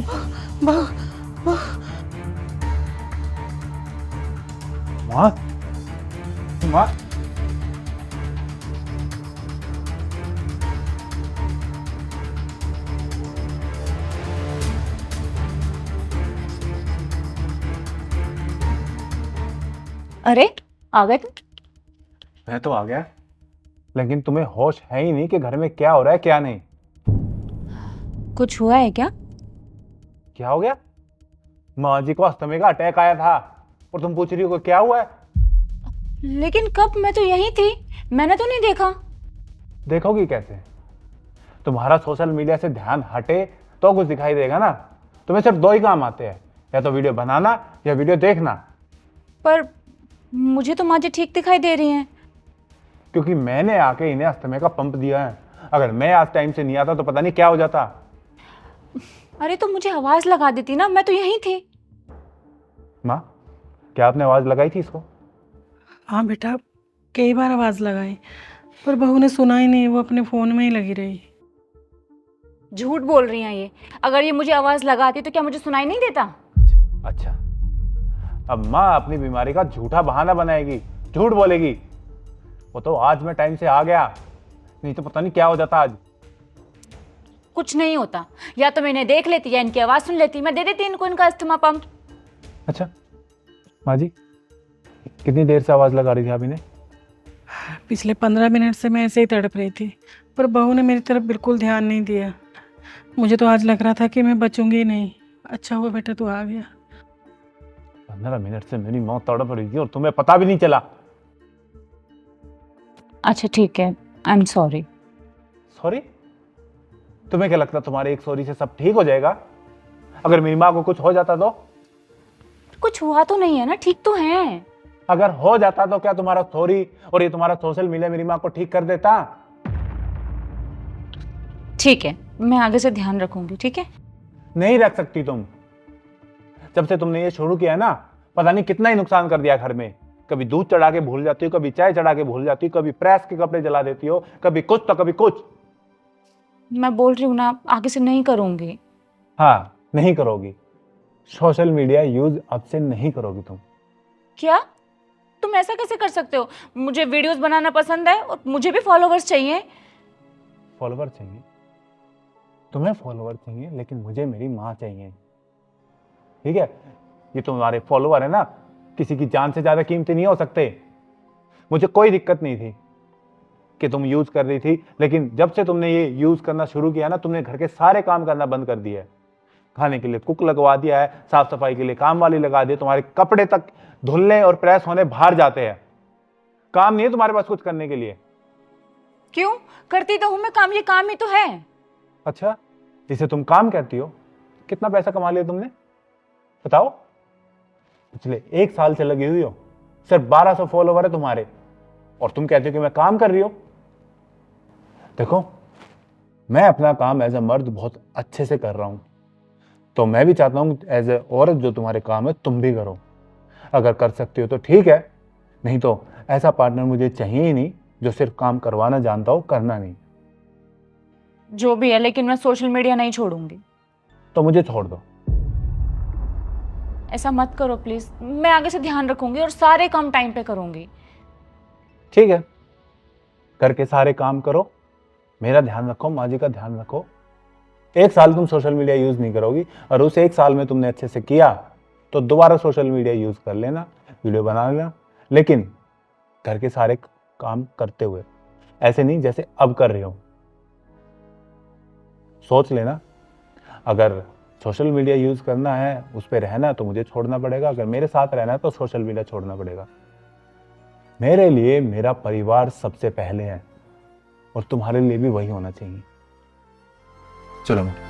बहू बहू माँ, माँ, अरे आ गए तुम। मैं तो आ गया, लेकिन तुम्हें होश है ही नहीं कि घर में क्या हो रहा है क्या नहीं। कुछ हुआ है क्या? क्या हो गया? माँ जी को अस्थमा का अटैक आया था और तुम पूछ रही हो कि क्या हुआ है? लेकिन कब? मैं तो यहीं थी, मैंने तो नहीं देखा। देखोगी कैसे? तुम्हारा सोशल मीडिया से ध्यान हटे तो कुछ दिखाई देगा ना। तुम्हें सिर्फ दो ही काम आते हैं, या तो वीडियो बनाना या वीडियो देखना। पर मुझे तो माँ जी ठीक दिखाई दे रही हैं। क्योंकि मैंने आके इन्हें अस्थमा का पंप दिया है। अगर मैं आज टाइम से नहीं आता तो पता नहीं क्या हो जाता। अरे तो मुझे आवाज लगा देती ना, मैं तो यहीं थी। माँ, क्या आपने आवाज लगाई थी इसको? हाँ बेटा, कई बार आवाज़ लगाई पर बहू ने सुना ही नहीं, वो अपने फ़ोन में ही लगी रही। झूठ बोल रही हैं ये। अगर ये मुझे आवाज लगाती तो क्या मुझे सुनाई नहीं देता? अच्छा, अब माँ अपनी बीमारी का झूठा बहाना बनाएगी, झूठ बोलेगी। वो तो आज मैं टाइम से आ गया, नहीं तो पता नहीं क्या हो जाता आज। कुछ नहीं होता, या तो मैं इन्हें देख लेती या इनकी आवाज सुन लेती, मैं दे देती इनको इनका अस्थमा पंप। अच्छा माँ जी, कितनी देर से आवाज लगा रही थी आप इन्हें? पिछले 15 मिनट से मैं ऐसे ही तड़प रही थी, पर बहू ने मेरी तरफ बिल्कुल ध्यान नहीं दिया। मुझे तो आज लग रहा था कि मैं बचूंगी ही नहीं। अच्छा हुआ बेटा तू आ गया। 15 मिनट से मेरी मौत तड़प रही थी और तुम्हें पता भी नहीं चला। अच्छा ठीक है, आई एम सॉरी। सॉरी? तुम्हें क्या लगता तुम्हारे एक सॉरी से सब ठीक हो जाएगा? अगर मेरी माँ को कुछ हो जाता तो? कुछ हुआ तो नहीं है ना, ठीक तो है। अगर हो जाता तो क्या तुम्हारा सॉरी और ये तुम्हारा सोशल मीडिया मेरी माँ को ठीक कर देता? ठीक है, मैं आगे से ध्यान रखूंगी, ठीक है। नहीं रख सकती तुम। जब से तुमने ये शुरू किया ना, पता नहीं कितना ही नुकसान कर दिया घर में। कभी दूध चढ़ा के भूल जाती हो, कभी चाय चढ़ा के भूल जाती हो, कभी प्रेस के कपड़े जला देती हो, कभी कुछ तो कभी कुछ। मैं बोल रही हूँ ना, आगे से नहीं करूंगी। हाँ, नहीं करोगी। सोशल मीडिया यूज अब से नहीं करोगी तुम। क्या? तुम ऐसा कैसे कर सकते हो? मुझे वीडियोस बनाना पसंद है और मुझे भी फॉलोवर्स चाहिए। फॉलोवर चाहिए? तुम्हें फॉलोवर चाहिए, लेकिन मुझे मेरी माँ चाहिए। ठीक है? ये तुम्हारे फॉलोवर है ना, किसी की जान से ज्यादा कीमती नहीं हो सकते। मुझे कोई दिक्कत नहीं थी कि तुम यूज कर रही थी, लेकिन जब से तुमने ये यूज करना शुरू किया ना, तुमने घर के सारे काम करना बंद कर दिया है। खाने के लिए कुक लगवा दिया है, साफ सफाई के लिए काम वाली लगा दी, तुम्हारे कपड़े तक धुलने और प्रेस होने बाहर जाते हैं। काम नहीं है तुम्हारे पास कुछ करने के लिए। क्यों? करती तो हूं मैं काम, ये काम ही तो है। अच्छा, जिसे तुम काम कहती हो, कितना पैसा कमा लिया तुमने बताओ? पिछले 1 साल से लगी हुई हो, सिर्फ 1200 फॉलोवर है तुम्हारे, और तुम कहते हो कि मैं काम कर रही हो। देखो, मैं अपना काम एज ए मर्द बहुत अच्छे से कर रहा हूं, तो मैं भी चाहता हूं एज ए औरत जो तुम्हारे काम है तुम भी करो। अगर कर सकती हो तो ठीक है, नहीं तो ऐसा पार्टनर मुझे चाहिए ही नहीं जो सिर्फ काम करवाना जानता हो, करना नहीं। जो भी है, लेकिन मैं सोशल मीडिया नहीं छोड़ूंगी। तो मुझे छोड़ दो। ऐसा मत करो प्लीज, मैं आगे से ध्यान रखूंगी और सारे काम टाइम पे करूंगी। ठीक है, करके सारे काम करो, मेरा ध्यान रखो, माँ जी का ध्यान रखो। 1 साल तुम सोशल मीडिया यूज नहीं करोगी, और उस 1 साल में तुमने अच्छे से किया तो दोबारा सोशल मीडिया यूज कर लेना, वीडियो बना लेना, लेकिन घर के सारे काम करते हुए, ऐसे नहीं जैसे अब कर रहे हो। सोच लेना, अगर सोशल मीडिया यूज करना है, उस पर रहना है तो मुझे छोड़ना पड़ेगा, अगर मेरे साथ रहना है तो सोशल मीडिया छोड़ना पड़ेगा। मेरे लिए मेरा परिवार सबसे पहले है, और तुम्हारे लिए भी वही होना चाहिए। चलो।